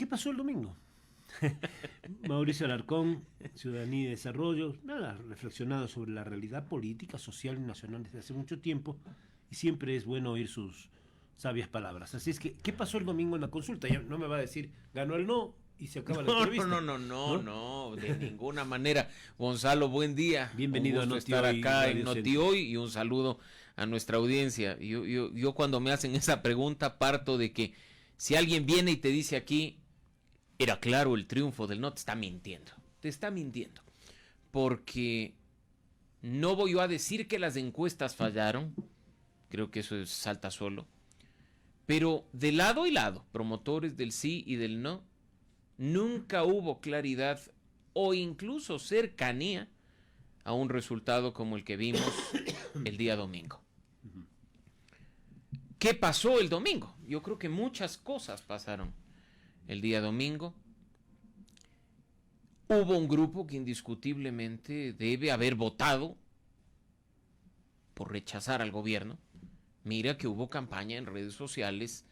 pasó el domingo? Mauricio Alarcón, Ciudadanía y Desarrollo, nada, reflexionado sobre la realidad política, social y nacional desde hace mucho tiempo, y siempre es bueno oír sus sabias palabras. Así es que, ¿qué pasó el domingo en la consulta? Ya no me va a decir, ganó el no y se acaba la entrevista. No, de ninguna manera. Gonzalo, buen día. Bienvenido a Noti estar acá en Noti Hoy y un saludo a nuestra audiencia. Yo cuando me hacen esa pregunta parto de que si alguien viene y te dice aquí, era claro el triunfo del no, te está mintiendo. Porque no voy yo a decir que las encuestas fallaron, creo que eso es salta solo, pero de lado y lado, promotores del sí y del no, nunca hubo claridad o incluso cercanía a un resultado como el que vimos el día domingo. ¿Qué pasó el domingo? Yo creo que muchas cosas pasaron el día domingo. Hubo un grupo que indiscutiblemente debe haber votado por rechazar al gobierno. Mira que hubo campaña en redes sociales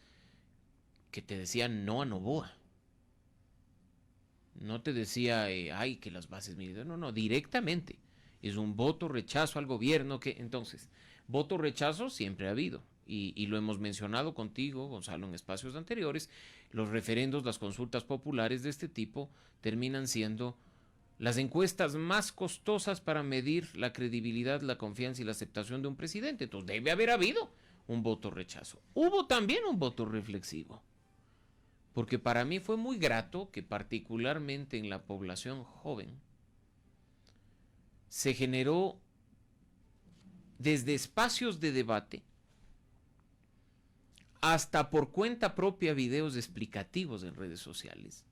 que te decían no a Noboa. No te decía, ay, que las bases militares. No, directamente. Es un voto rechazo al gobierno. Entonces, voto rechazo siempre ha habido. Y lo hemos mencionado contigo, Gonzalo, en espacios anteriores. Los referendos, las consultas populares de este tipo terminan siendo las encuestas más costosas para medir la credibilidad, la confianza y la aceptación de un presidente. Entonces debe haber habido un voto rechazo. Hubo también un voto reflexivo. Porque para mí fue muy grato que particularmente en la población joven se generó desde espacios de debate hasta por cuenta propia videos explicativos en redes sociales.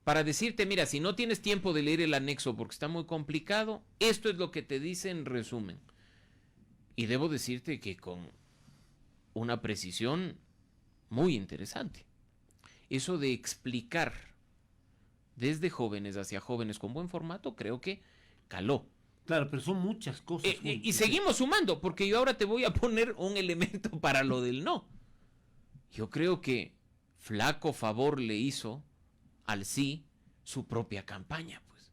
Para decirte, mira, si no tienes tiempo de leer el anexo porque está muy complicado, esto es lo que te dice en resumen. Y debo decirte que con una precisión muy interesante. Eso de explicar desde jóvenes hacia jóvenes con buen formato, creo que caló. Claro, pero son muchas cosas. Y seguimos sumando, porque yo ahora te voy a poner un elemento para lo del no. Yo creo que flaco favor le hizo al sí su propia campaña, pues.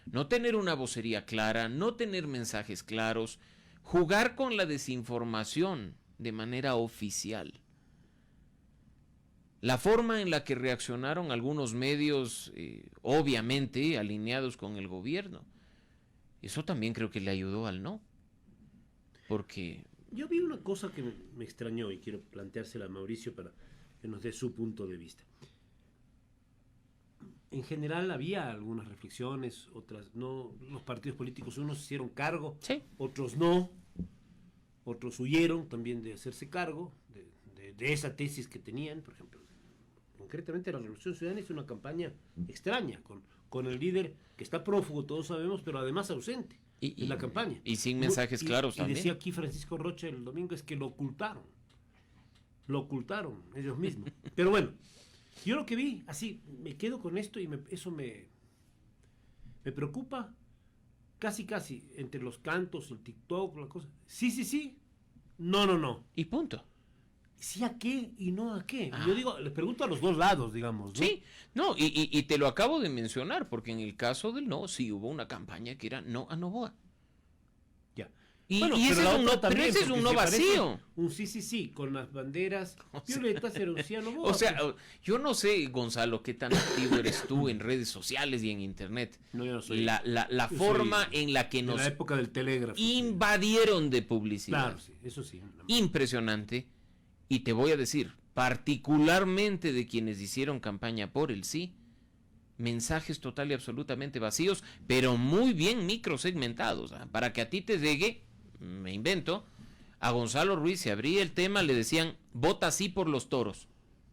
No tener una vocería clara, no tener mensajes claros, jugar con la desinformación de manera oficial. La forma en la que reaccionaron algunos medios, obviamente alineados con el gobierno, eso también creo que le ayudó al no. Porque yo vi una cosa que me extrañó y quiero planteársela a Mauricio para que nos dé su punto de vista. En general había algunas reflexiones, otras no. Los partidos políticos, unos hicieron cargo, sí, otros no. Otros huyeron también de hacerse cargo de esa tesis que tenían. Por ejemplo, concretamente la Revolución Ciudadana hizo una campaña extraña con el líder que está prófugo, todos sabemos, pero además ausente en la campaña. Y sin mensajes claros también. Y decía aquí Francisco Rocha el domingo, es que lo ocultaron ellos mismos. Pero bueno, yo lo que vi, así, me quedo con esto y eso me preocupa casi, entre los cantos, el TikTok, la cosa. Sí, no. Y punto. Sí a qué y no a qué. Yo digo, les pregunto a los dos lados, digamos, ¿no? Sí, no, y te lo acabo de mencionar, porque en el caso del no, sí hubo una campaña que era no a Noboa. Ya. Y ese es un no, también, pero ese es un no vacío. Un sí, con las banderas violetas, era un sí a Noboa. O sea, yo no sé, Gonzalo, qué tan activo eres tú en redes sociales y en internet. No, yo no soy. La forma en la que nos en la época del telégrafo, invadieron de publicidad. Claro, sí, eso sí. Impresionante. Y te voy a decir, particularmente de quienes hicieron campaña por el sí, mensajes total y absolutamente vacíos, pero muy bien microsegmentados. Para que a ti te llegue, me invento, a Gonzalo Ruiz se abría el tema, le decían, vota sí por los toros.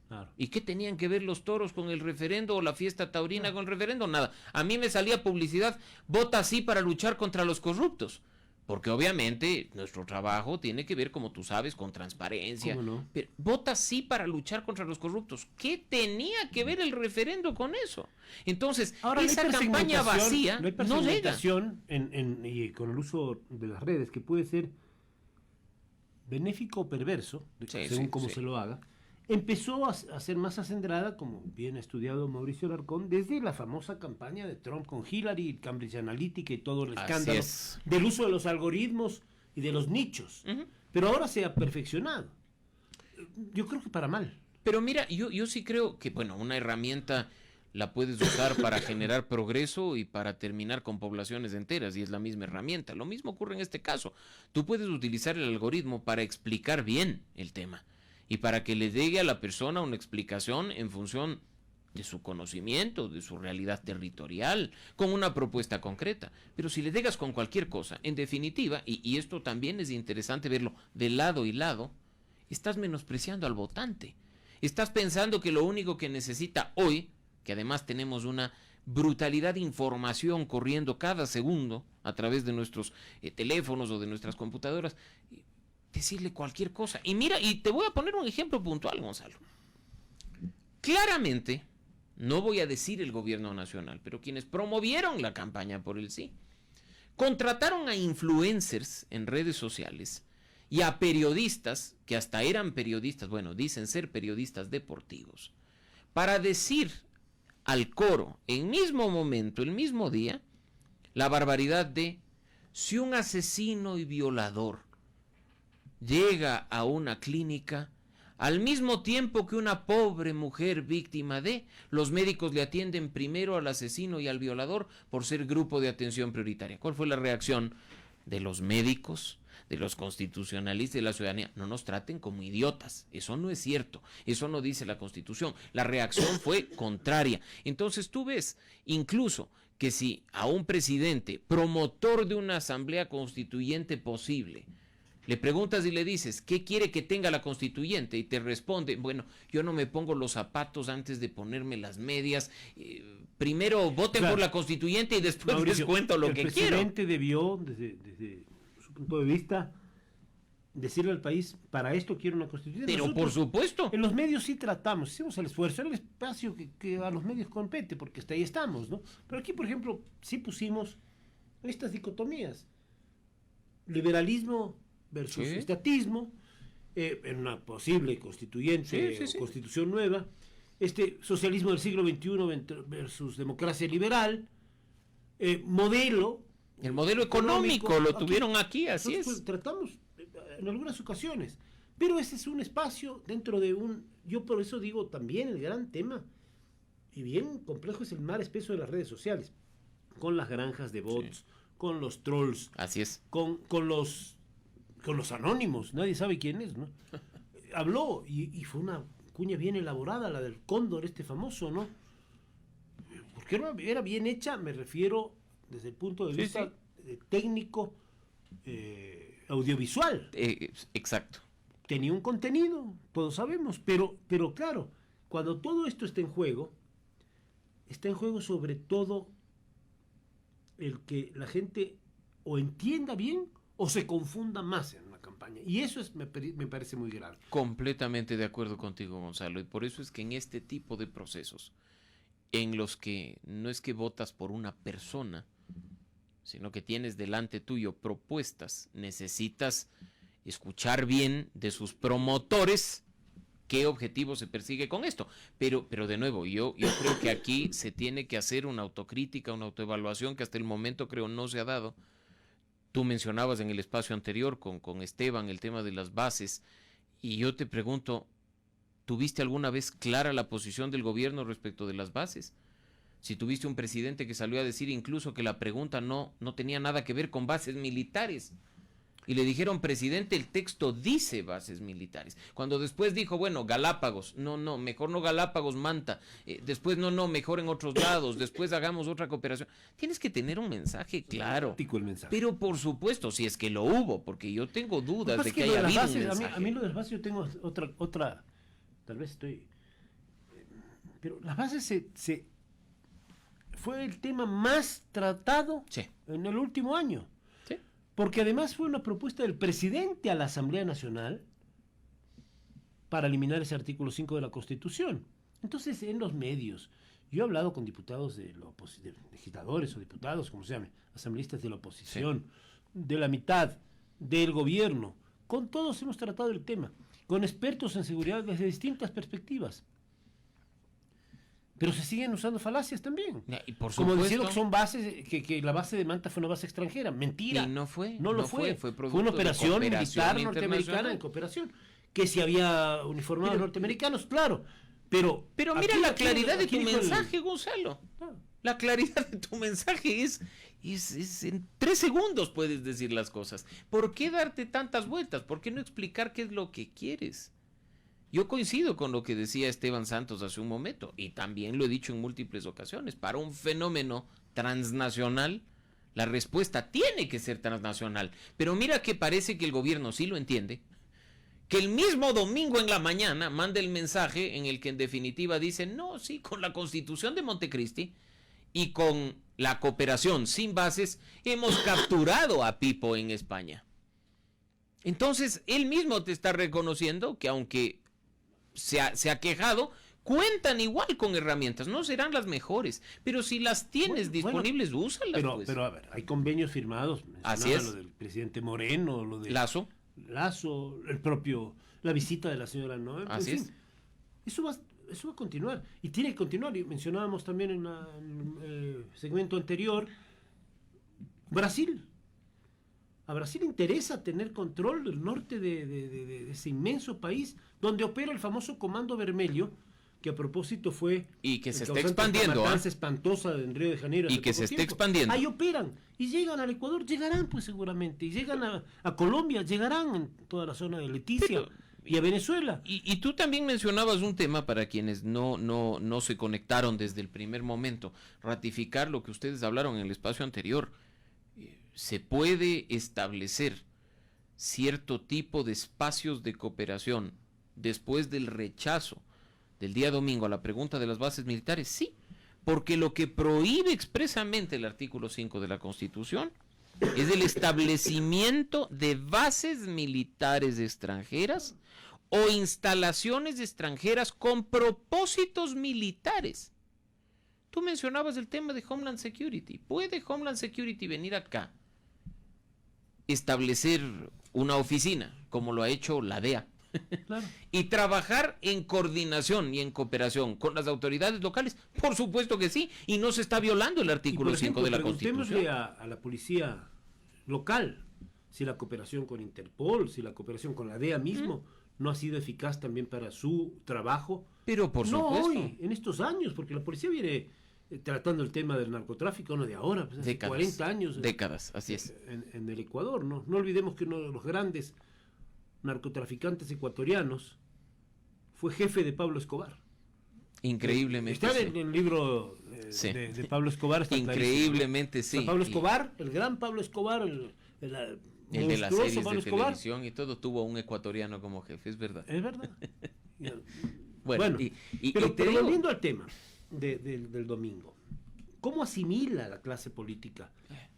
Claro. ¿Y qué tenían que ver los toros con el referendo o la fiesta taurina con el referendo? Nada. A mí me salía publicidad, vota sí para luchar contra los corruptos. Porque obviamente nuestro trabajo tiene que ver, como tú sabes, con transparencia. ¿Cómo no? Pero vota sí para luchar contra los corruptos. ¿Qué tenía que ver el referendo con eso? Entonces, ahora, esa campaña vacía no hay persegmentación y con el uso de las redes, que puede ser benéfico o perverso, según cómo se lo haga, empezó a ser más acendrada, como bien ha estudiado Mauricio Alarcón, desde la famosa campaña de Trump con Hillary, Cambridge Analytica y todo el escándalo del uso de los algoritmos y de los nichos. Pero ahora se ha perfeccionado. Yo creo que para mal. Pero mira, yo sí creo que, bueno, una herramienta la puedes usar para generar progreso y para terminar con poblaciones enteras, y es la misma herramienta. Lo mismo ocurre en este caso. Tú puedes utilizar el algoritmo para explicar bien el tema y para que le llegue a la persona una explicación en función de su conocimiento, de su realidad territorial, con una propuesta concreta. Pero si le llegas con cualquier cosa, en definitiva, y esto también es interesante verlo de lado y lado, estás menospreciando al votante. Estás pensando que lo único que necesita hoy, que además tenemos una brutalidad de información corriendo cada segundo a través de nuestros teléfonos o de nuestras computadoras, decirle cualquier cosa. Y mira, y te voy a poner un ejemplo puntual, Gonzalo. Claramente, no voy a decir el gobierno nacional, pero quienes promovieron la campaña por el sí, contrataron a influencers en redes sociales y a periodistas, que hasta eran periodistas, bueno, dicen ser periodistas deportivos, para decir al coro, en mismo momento, el mismo día, la barbaridad de: si un asesino y violador llega a una clínica, al mismo tiempo que una pobre mujer víctima de, los médicos le atienden primero al asesino y al violador por ser grupo de atención prioritaria. ¿Cuál fue la reacción de los médicos, de los constitucionalistas, de la ciudadanía? No nos traten como idiotas, eso no es cierto, eso no dice la Constitución. La reacción fue contraria. Entonces tú ves incluso que si a un presidente, promotor de una asamblea constituyente posible, le preguntas y le dices, ¿qué quiere que tenga la constituyente? Y te responde, bueno, yo no me pongo los zapatos antes de ponerme las medias. Primero voten por la constituyente y después Mauricio, les cuento lo que quiero. El presidente debió, desde su punto de vista, decirle al país, para esto quiero una constituyente. Pero nosotros, por supuesto. En los medios sí tratamos, hicimos el esfuerzo, el espacio que a los medios compete, porque hasta ahí estamos, ¿no? Pero aquí, por ejemplo, sí pusimos estas dicotomías. Liberalismo versus estatismo, en una posible constituyente o constitución nueva, socialismo del siglo XXI versus democracia liberal, modelo. El modelo económico lo tuvieron aquí, así es. Pues, tratamos en algunas ocasiones, pero ese es un espacio dentro de yo por eso digo también el gran tema, y bien complejo, es el mar espeso de las redes sociales, con las granjas de bots, con los trolls, así es, con los anónimos, nadie sabe quién es, ¿no? Habló y fue una cuña bien elaborada, la del cóndor famoso, ¿no? Porque era bien hecha, me refiero desde el punto de vista técnico, audiovisual. Exacto. Tenía un contenido, todos sabemos, pero claro, cuando todo esto está en juego sobre todo el que la gente o entienda bien o se confunda más en la campaña. Y eso me parece muy grave. Completamente de acuerdo contigo, Gonzalo. Y por eso es que en este tipo de procesos, en los que no es que votas por una persona, sino que tienes delante tuyo propuestas, necesitas escuchar bien de sus promotores qué objetivo se persigue con esto. Pero de nuevo, yo creo que aquí se tiene que hacer una autocrítica, una autoevaluación que hasta el momento creo no se ha dado. Tú mencionabas en el espacio anterior con Esteban el tema de las bases, y yo te pregunto, ¿tuviste alguna vez clara la posición del gobierno respecto de las bases? Si tuviste un presidente que salió a decir incluso que la pregunta no tenía nada que ver con bases militares, y le dijeron, presidente, el texto dice bases militares. Cuando después dijo, bueno, Galápagos, no, mejor no Galápagos, Manta, después no, mejor en otros lados, después hagamos otra cooperación. Tienes que tener un mensaje claro. El mensaje. Pero por supuesto, si es que lo hubo, porque yo tengo dudas de que haya habido un mensaje. A mí lo de las bases yo tengo otra, tal vez estoy... Pero las bases fue el tema más tratado en el último año. Porque además fue una propuesta del presidente a la Asamblea Nacional para eliminar ese artículo 5 de la Constitución. Entonces, en los medios, yo he hablado con diputados de legisladores o diputados, como se llame, asambleístas de la oposición, de la mitad, del gobierno, con todos hemos tratado el tema. con expertos en seguridad desde distintas perspectivas. Pero se siguen usando falacias también. Y por como supuesto, diciendo que son bases, que la base de Manta fue una base extranjera. Mentira. Y no fue. No lo fue. Fue una operación militar internacional. norteamericana en cooperación. Que si había uniformados norteamericanos, claro. Pero mira la claridad de tu mensaje, Gonzalo. Ah. La claridad de tu mensaje es en 3 segundos puedes decir las cosas. ¿Por qué darte tantas vueltas? ¿Por qué no explicar qué es lo que quieres? Yo coincido con lo que decía Esteban Santos hace un momento, y también lo he dicho en múltiples ocasiones. Para un fenómeno transnacional, la respuesta tiene que ser transnacional. Pero mira que parece que el gobierno sí lo entiende, que el mismo domingo en la mañana manda el mensaje en el que en definitiva dice, no, sí, con la Constitución de Montecristi y con la cooperación sin bases, hemos capturado a Pipo en España. Entonces, él mismo te está reconociendo que aunque se ha quejado, cuentan igual con herramientas, no serán las mejores, pero si las tienes disponibles, úsalas. Pero a ver, hay convenios firmados. Así es. Lo del presidente Moreno, lo de Lazo, la visita de la señora Noel. Así en fin, eso va a continuar y tiene que continuar. Y mencionábamos también en un segmento anterior Brasil. A Brasil interesa tener control del norte de ese inmenso país donde opera el famoso Comando Vermelho, que a propósito fue y que se está expandiendo, una matanza espantosa en Río de Janeiro y que se está expandiendo. Ahí operan y llegan al Ecuador, llegarán pues seguramente, y llegan a Colombia, llegarán en toda la zona de Leticia y a Venezuela. Y tú también mencionabas un tema para quienes no se conectaron desde el primer momento, ratificar lo que ustedes hablaron en el espacio anterior. Se puede establecer cierto tipo de espacios de cooperación después del rechazo del día domingo a la pregunta de las bases militares, sí, porque lo que prohíbe expresamente el artículo 5 de la Constitución es el establecimiento de bases militares extranjeras o instalaciones extranjeras con propósitos militares. Tú mencionabas el tema de Homeland Security. ¿Puede Homeland Security venir acá, establecer una oficina, como lo ha hecho la DEA, Claro. y trabajar en coordinación y en cooperación con las autoridades locales? Por supuesto que sí, y no se está violando el artículo 5 de la Constitución. Preguntémosle a la policía local si la cooperación con Interpol, si la cooperación con la DEA mismo no ha sido eficaz también para su trabajo. Pero por no supuesto. Hoy, en estos años, porque la policía viene tratando el tema del narcotráfico no de ahora, pues hace Décadas, 40 años. Décadas, así es. En el Ecuador, ¿no? No olvidemos que uno de los grandes narcotraficantes ecuatorianos fue jefe de Pablo Escobar. Increíblemente. Está en el libro de Pablo Escobar. Está increíblemente clarísimo, ¿no? sí. Pablo Escobar, el gran Pablo Escobar, el de las series de televisión y todo, tuvo un ecuatoriano como jefe, es verdad. Es verdad. Bueno, pero volviendo al tema del domingo, ¿cómo asimila la clase política?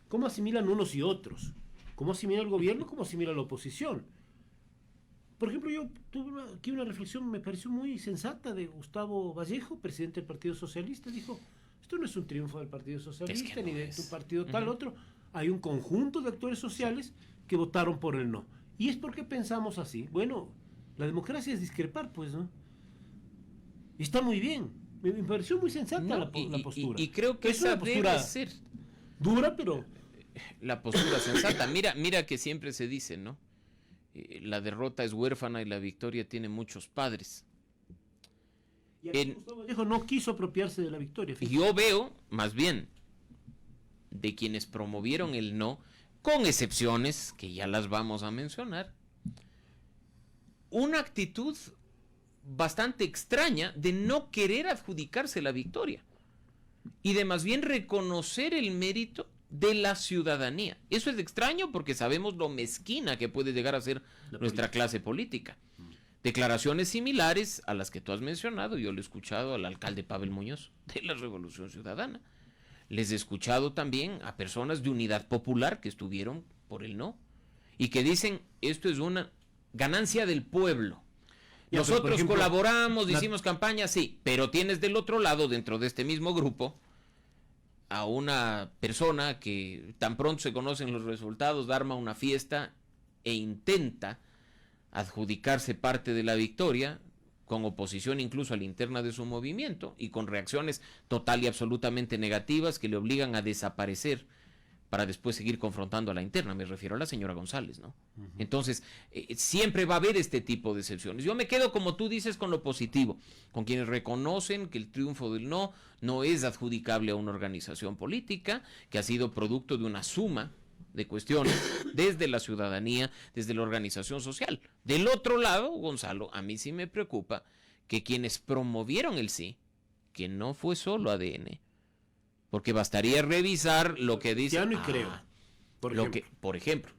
¿Cómo asimilan unos y otros? ¿Cómo asimila el gobierno? ¿Cómo asimila la oposición? Por ejemplo, yo tuve aquí una reflexión, me pareció muy sensata, de Gustavo Vallejo, presidente del Partido Socialista. Dijo, esto no es un triunfo del Partido Socialista, ni de tu partido tal otro. Hay un conjunto de actores sociales que votaron por el no. ¿Y es porque pensamos así? Bueno, la democracia es discrepar, pues, ¿no? Y está muy bien. Me pareció muy sensata la postura. Y creo que es una postura debe ser dura, pero la postura sensata. Mira que siempre se dice, ¿no? La derrota es huérfana y la victoria tiene muchos padres. Gustavo Vallejo no quiso apropiarse de la victoria. Fíjate. Yo veo, más bien, de quienes promovieron el no, con excepciones, que ya las vamos a mencionar, una actitud bastante extraña de no querer adjudicarse la victoria y de más bien reconocer el mérito de la ciudadanía. Eso es extraño porque sabemos lo mezquina que puede llegar a ser nuestra clase política. Declaraciones similares a las que tú has mencionado, yo le he escuchado al alcalde Pavel Muñoz de la Revolución Ciudadana. Les he escuchado también a personas de Unidad Popular que estuvieron por el no y que dicen, esto es una ganancia del pueblo. Nosotros por ejemplo, colaboramos, hicimos campaña, sí, pero tienes del otro lado, dentro de este mismo grupo, a una persona que tan pronto se conocen los resultados, arma una fiesta e intenta adjudicarse parte de la victoria, con oposición incluso a la interna de su movimiento y con reacciones total y absolutamente negativas que le obligan a desaparecer para después seguir confrontando a la interna. Me refiero a la señora González, ¿no? Entonces, siempre va a haber este tipo de excepciones. Yo me quedo, como tú dices, con lo positivo, con quienes reconocen que el triunfo del no es adjudicable a una organización política, que ha sido producto de una suma de cuestiones desde la ciudadanía, desde la organización social. Del otro lado, Gonzalo, a mí sí me preocupa que quienes promovieron el sí, que no fue solo ADN, porque bastaría revisar lo que dice... Ya no creo. Por ejemplo.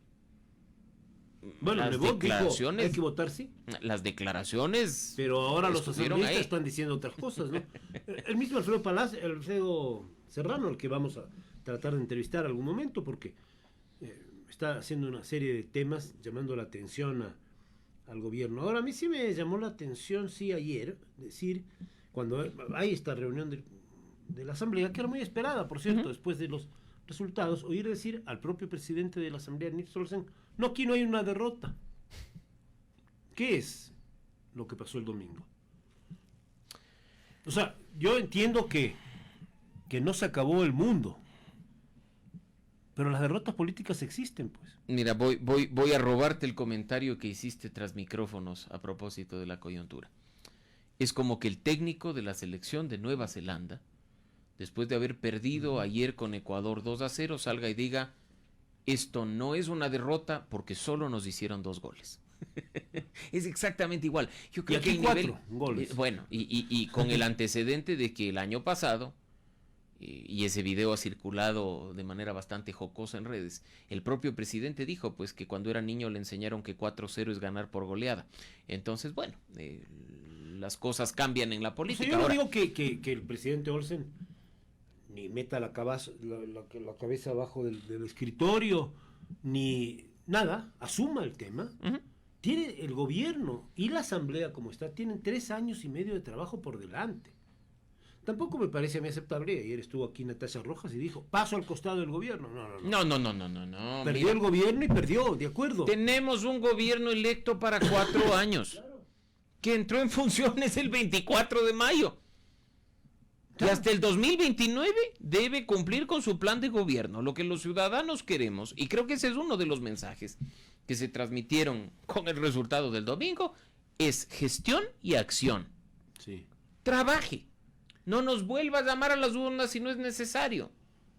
Bueno, las declaraciones... Hay que votar sí. Las declaraciones... Pero ahora los asambleístas están diciendo otras cosas, ¿no? El mismo Alfredo Serrano, al que vamos a tratar de entrevistar algún momento, porque está haciendo una serie de temas llamando la atención al gobierno. Ahora, a mí sí me llamó la atención, sí, ayer, decir, cuando hay esta reunión de la Asamblea, que era muy esperada, por cierto, después de los resultados, oír decir al propio presidente de la Asamblea, Nils Olsen, no, aquí no hay una derrota. ¿Qué es lo que pasó el domingo? O sea, yo entiendo que no se acabó el mundo, pero las derrotas políticas existen, pues. Mira, voy a robarte el comentario que hiciste tras micrófonos a propósito de la coyuntura. Es como que el técnico de la selección de Nueva Zelanda, después de haber perdido ayer con Ecuador 2-0, salga y diga, esto no es una derrota porque solo nos hicieron 2 goles. Es exactamente igual. Yo creo que el 4 goles. Bueno, y con el antecedente de que el año pasado, y ese video ha circulado de manera bastante jocosa en redes, el propio presidente dijo pues que cuando era niño le enseñaron que 4-0 es ganar por goleada. Entonces, bueno, las cosas cambian en la política. O sea, yo no digo que el presidente Olsen ni meta la cabeza abajo del escritorio, ni nada, asuma el tema. Tiene el gobierno y la asamblea como está, tienen 3 años y medio de trabajo por delante. Tampoco me parece a mí aceptable. Ayer estuvo aquí Natasha Rojas y dijo, paso al costado del gobierno. No. Perdió mira, el gobierno y perdió, de acuerdo. Tenemos un gobierno electo para 4 años, claro, que entró en funciones el 24 de mayo. Y hasta el 2029 debe cumplir con su plan de gobierno. Lo que los ciudadanos queremos, y creo que ese es uno de los mensajes que se transmitieron con el resultado del domingo, es gestión y acción. Sí. Trabaje. No nos vuelva a llamar a las urnas si no es necesario.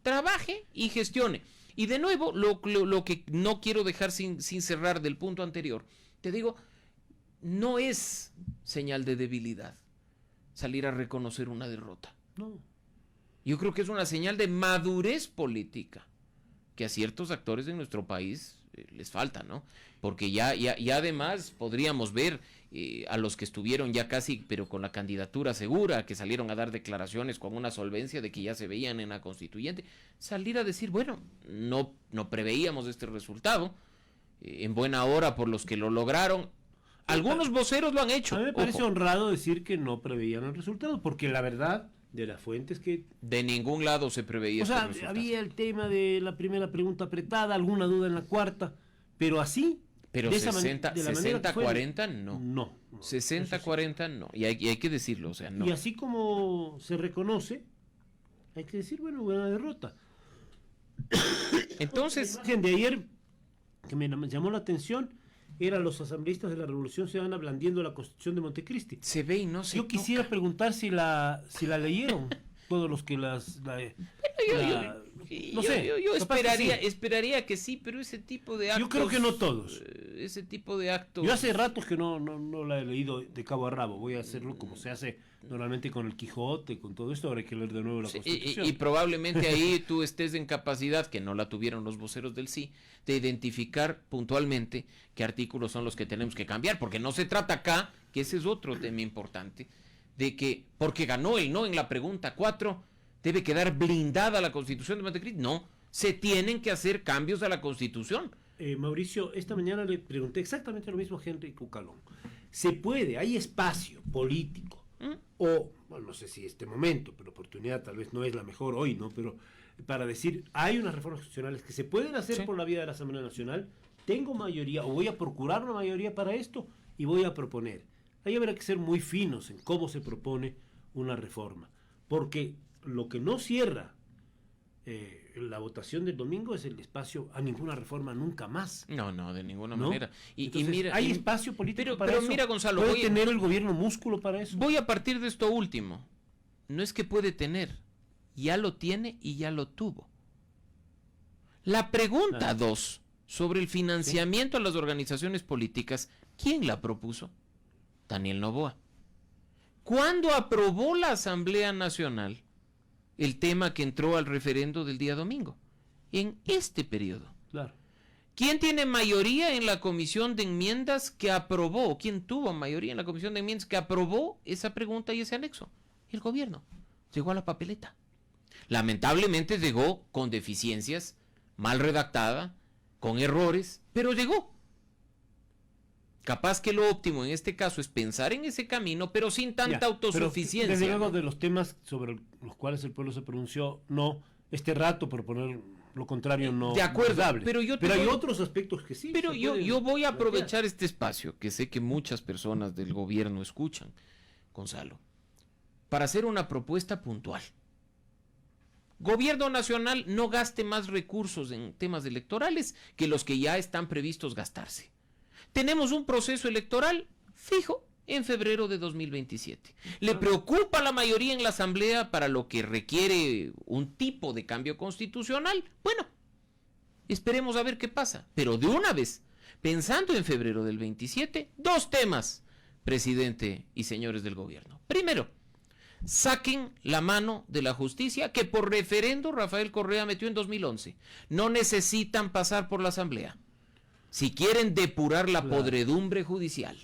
Trabaje y gestione. Y de nuevo, lo que no quiero dejar sin cerrar del punto anterior, te digo, no es señal de debilidad salir a reconocer una derrota. No. Yo creo que es una señal de madurez política que a ciertos actores de nuestro país les falta, ¿no? Porque ya además podríamos ver a los que estuvieron ya casi, pero con la candidatura segura, que salieron a dar declaraciones con una solvencia de que ya se veían en la constituyente, salir a decir, bueno, no preveíamos este resultado, en buena hora por los que lo lograron. Algunos voceros lo han hecho. A mí me parece honrado decir que no preveían el resultado, porque la verdad de las fuentes que... De ningún lado se preveía este resultado. Había el tema de la primera pregunta apretada, alguna duda en la cuarta, pero así... Pero 60-40 no. No. 60-40 no. Y hay que decirlo, o sea, no. Y así como se reconoce, hay que decir, bueno, buena derrota. Entonces... La imagen de ayer que me llamó la atención eran los asambleístas de la Revolución Ciudadana blandiendo la Constitución de Montecristi. Se ve y no se Yo quisiera preguntar si la leyeron todos los que yo esperaría que sí, pero ese tipo de actos... Yo creo que no todos. Ese tipo de actos... Yo hace ratos que no la he leído de cabo a rabo. Voy a hacerlo como se hace normalmente con el Quijote, con todo esto. Ahora hay que leer de nuevo la Constitución. Y probablemente ahí tú estés en capacidad, que no la tuvieron los voceros del sí, de identificar puntualmente qué artículos son los que tenemos que cambiar. Porque no se trata acá, que ese es otro tema importante, de que porque ganó el no en la pregunta 4... debe quedar blindada la Constitución de Montecristi. No, se tienen que hacer cambios a la Constitución. Mauricio, esta mañana le pregunté exactamente lo mismo a Henry Cucalón. ¿Se puede, hay espacio político, o, bueno, no sé si este momento, pero oportunidad tal vez no es la mejor hoy, ¿no? Pero para decir, hay unas reformas constitucionales que se pueden hacer por la vía de la Asamblea Nacional, tengo mayoría o voy a procurar una mayoría para esto y voy a proponer. Ahí habrá que ser muy finos en cómo se propone una reforma, porque lo que no cierra la votación del domingo es el espacio a ninguna reforma nunca más. No, de ninguna manera. Entonces, mira, hay espacio político para eso. Pero mira, Gonzalo, ¿puede tener el gobierno músculo para eso? Voy a partir de esto último. No es que puede tener, ya lo tiene y ya lo tuvo. La pregunta 2 sobre el financiamiento a las organizaciones políticas, ¿quién la propuso? Daniel Noboa. ¿Cuándo aprobó la Asamblea Nacional el tema que entró al referendo del día domingo? En este periodo. Claro. ¿Quién tiene mayoría en la comisión de enmiendas que aprobó? ¿Quién tuvo mayoría en la comisión de enmiendas que aprobó esa pregunta y ese anexo? El gobierno. Llegó a la papeleta. Lamentablemente llegó con deficiencias, mal redactada, con errores, pero llegó. Capaz que lo óptimo en este caso es pensar en ese camino, pero sin tanta autosuficiencia. Desde luego, de los temas sobre los cuales el pueblo se pronunció, no, este rato proponer lo contrario no. De acuerdo, pero hay otros aspectos que sí. Pero yo voy a aprovechar este espacio, que sé que muchas personas del gobierno escuchan, Gonzalo, para hacer una propuesta puntual. Gobierno nacional, no gaste más recursos en temas electorales que los que ya están previstos gastarse. Tenemos un proceso electoral fijo en febrero de 2027. ¿Le preocupa la mayoría en la Asamblea para lo que requiere un tipo de cambio constitucional? Bueno, esperemos a ver qué pasa. Pero de una vez, pensando en febrero del 27, 2 temas, presidente y señores del gobierno. Primero, saquen la mano de la justicia que por referendo Rafael Correa metió en 2011. No necesitan pasar por la Asamblea. Si quieren depurar la podredumbre judicial,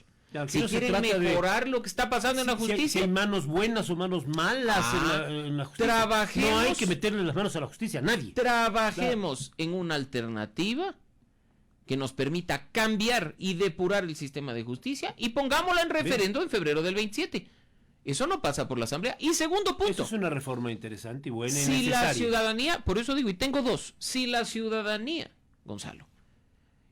si quieren mejorar lo que está pasando en la justicia. Si hay manos buenas o manos malas en la justicia. Trabajemos. No hay que meterle las manos a la justicia, nadie. Trabajemos en una alternativa que nos permita cambiar y depurar el sistema de justicia y pongámosla en referendo en febrero del 27. Eso no pasa por la Asamblea. Y segundo punto. Eso es una reforma interesante y buena y si necesaria. La ciudadanía, por eso digo, y tengo 2, si la ciudadanía, Gonzalo,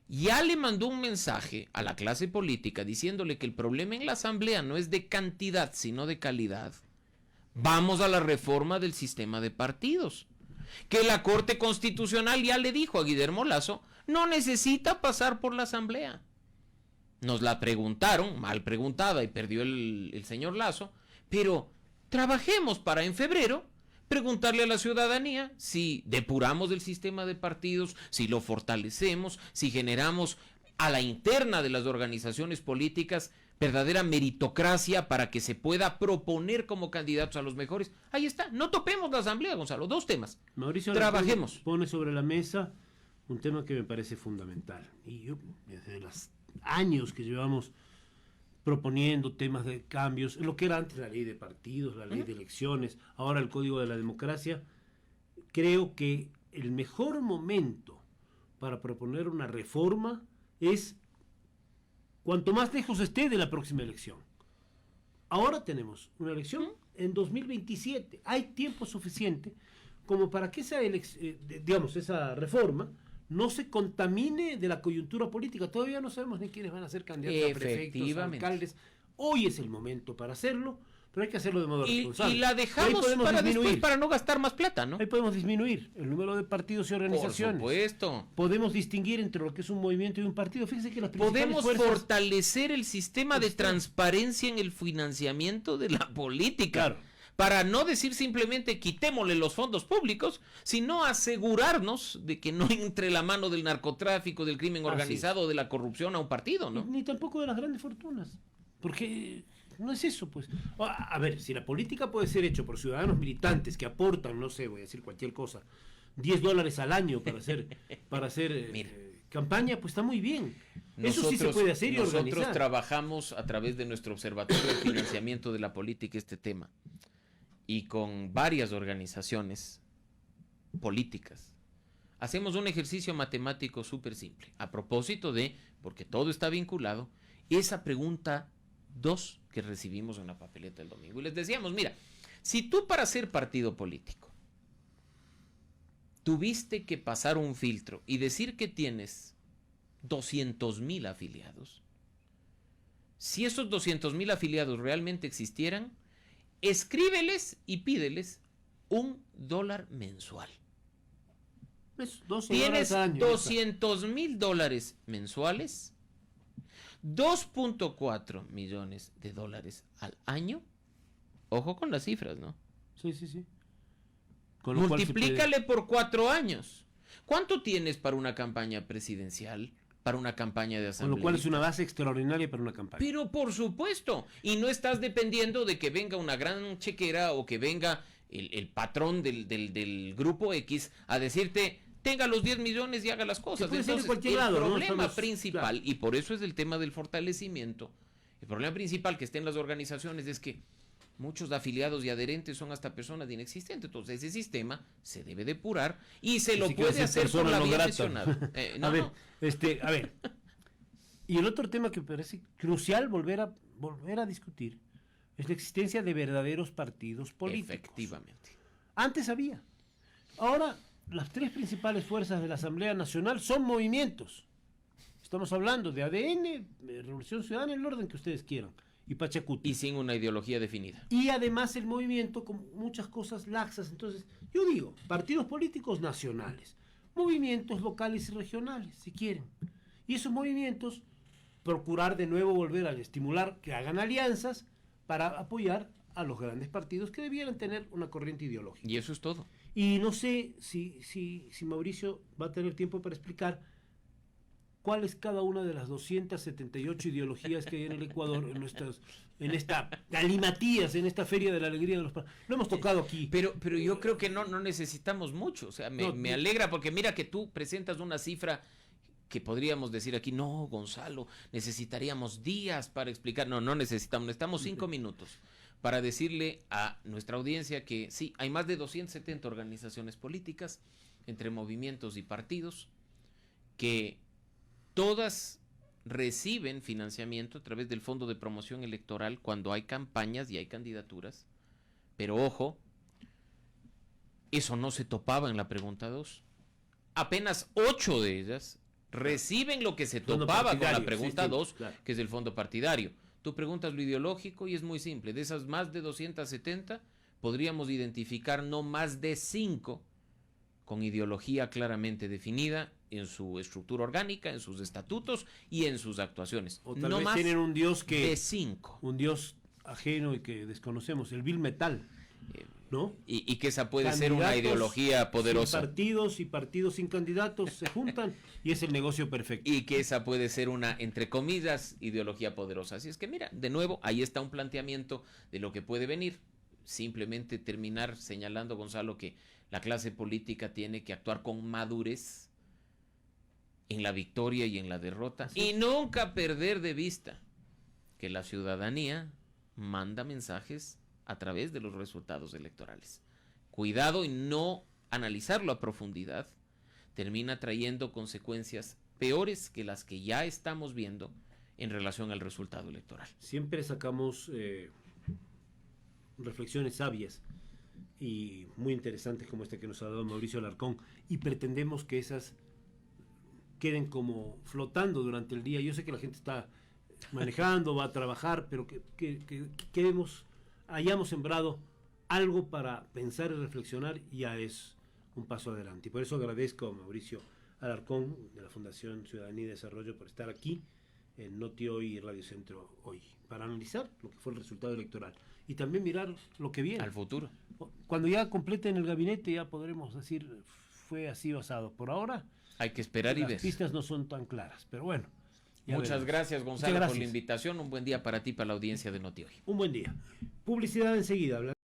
ya le mandó un mensaje a la clase política diciéndole que el problema en la Asamblea no es de cantidad, sino de calidad, vamos a la reforma del sistema de partidos. Que la Corte Constitucional ya le dijo a Guillermo Lasso, no necesita pasar por la Asamblea. Nos la preguntaron, mal preguntada, y perdió el señor Lasso, pero trabajemos para en febrero preguntarle a la ciudadanía si depuramos el sistema de partidos, si lo fortalecemos, si generamos a la interna de las organizaciones políticas verdadera meritocracia para que se pueda proponer como candidatos a los mejores. Ahí está, no topemos la Asamblea, Gonzalo, 2 temas. Mauricio trabajemos. Pone sobre la mesa un tema que me parece fundamental. Y yo, desde los años que llevamos proponiendo temas de cambios, lo que era antes la ley de partidos, la ley de elecciones, ahora el Código de la Democracia, creo que el mejor momento para proponer una reforma es cuanto más lejos esté de la próxima elección. Ahora tenemos una elección en 2027. Hay tiempo suficiente como para que esa reforma no se contamine de la coyuntura política. Todavía no sabemos ni quiénes van a ser candidatos a prefectos, a alcaldes. Hoy es el momento para hacerlo, pero hay que hacerlo de modo responsable. Y la dejamos para después para no gastar más plata, ¿no? Ahí podemos disminuir el número de partidos y organizaciones. Por supuesto. Podemos distinguir entre lo que es un movimiento y un partido. Fíjense que las principales podemos fortalecer el sistema de transparencia en el financiamiento de la política. Claro. Para no decir simplemente quitémosle los fondos públicos, sino asegurarnos de que no entre la mano del narcotráfico, del crimen organizado o de la corrupción a un partido, ¿no? Ni tampoco de las grandes fortunas. Porque no es eso, pues. A ver, si la política puede ser hecha por ciudadanos militantes que aportan, no sé, voy a decir cualquier cosa, $10 al año para hacer campaña, pues está muy bien. Eso sí se puede hacer y organizar. Nosotros trabajamos a través de nuestro observatorio de financiamiento de la política este tema. Y con varias organizaciones políticas. Hacemos un ejercicio matemático súper simple. A propósito de, porque todo está vinculado, esa pregunta 2 que recibimos en la papeleta el domingo. Y les decíamos, mira, si tú para ser partido político tuviste que pasar un filtro y decir que tienes 200,000 afiliados. Si esos 200,000 afiliados realmente existieran, escríbeles y pídeles $1 mensual. Tienes $200,000 mensuales, $2.4 millones al año. Ojo con las cifras, ¿no? Sí. Multiplícale por 4 años. ¿Cuánto tienes para una campaña presidencial? Para una campaña de asamblea. Con lo cual es una base extraordinaria para una campaña. Pero por supuesto, y no estás dependiendo de que venga una gran chequera o que venga el patrón del grupo X a decirte, tenga los 10 millones y haga las cosas. Entonces, el problema principal, y por eso es el tema del fortalecimiento, el problema principal que está en las organizaciones es que muchos afiliados y adherentes son hasta personas inexistentes. Entonces ese sistema se debe depurar y se lo puede hacer por la vía mencionada. A ver. Y el otro tema que me parece crucial volver a discutir es la existencia de verdaderos partidos políticos. Efectivamente. Antes había. Ahora las 3 principales fuerzas de la Asamblea Nacional son movimientos. Estamos hablando de ADN, de Revolución Ciudadana, el orden que ustedes quieran. Y Pachacuti. Y sin una ideología definida. Y además el movimiento con muchas cosas laxas. Entonces, yo digo, partidos políticos nacionales, movimientos locales y regionales, si quieren. Y esos movimientos, procurar de nuevo volver a estimular que hagan alianzas para apoyar a los grandes partidos que debieran tener una corriente ideológica. Y eso es todo. Y no sé si Mauricio va a tener tiempo para explicar cuál es cada una de las 278 ideologías que hay en el Ecuador, en esta galimatías, en esta feria de la alegría de los partidos. Lo hemos tocado aquí. Pero yo creo que no necesitamos mucho. O sea, me alegra porque mira que tú presentas una cifra que podríamos decir aquí, no, Gonzalo, necesitaríamos días para explicar. No necesitamos 5 minutos para decirle a nuestra audiencia que sí, hay más de 270 organizaciones políticas, entre movimientos y partidos, que todas reciben financiamiento a través del Fondo de Promoción Electoral cuando hay campañas y hay candidaturas. Pero ojo, eso no se topaba en la pregunta 2. Apenas 8 de ellas reciben lo que se topaba con la pregunta 2, claro, que es el fondo partidario. Tú preguntas lo ideológico y es muy simple. De esas más de 270, podríamos identificar no más de 5 con ideología claramente definida en su estructura orgánica, en sus estatutos y en sus actuaciones. O tal vez tienen un dios de 5. Un dios ajeno y que desconocemos, el vil metal, ¿no? Y que esa puede ser una ideología poderosa. Sin partidos sin candidatos se juntan y es el negocio perfecto. Y que esa puede ser una, entre comillas, ideología poderosa. Así es que mira, de nuevo, ahí está un planteamiento de lo que puede venir. Simplemente terminar señalando, Gonzalo, que la clase política tiene que actuar con madurez en la victoria y en la derrota. Y nunca perder de vista que la ciudadanía manda mensajes a través de los resultados electorales. Cuidado y no analizarlo a profundidad termina trayendo consecuencias peores que las que ya estamos viendo en relación al resultado electoral. Siempre sacamos reflexiones sabias y muy interesantes como esta que nos ha dado Mauricio Alarcón y pretendemos que esas queden como flotando durante el día. Yo sé que la gente está manejando, va a trabajar, pero que hayamos sembrado algo para pensar y reflexionar, ya es un paso adelante. Y por eso agradezco a Mauricio Alarcón de la Fundación Ciudadanía y Desarrollo por estar aquí en Noti Hoy y Radio Centro Hoy, para analizar lo que fue el resultado electoral y también mirar lo que viene. Al futuro. Cuando ya completen el gabinete ya podremos decir fue así basado. Por ahora hay que esperar y ver. Las pistas no son tan claras, pero bueno. Muchas gracias, Gonzalo, por la invitación. Un buen día para ti, para la audiencia de Noti Hoy. Un buen día. Publicidad enseguida.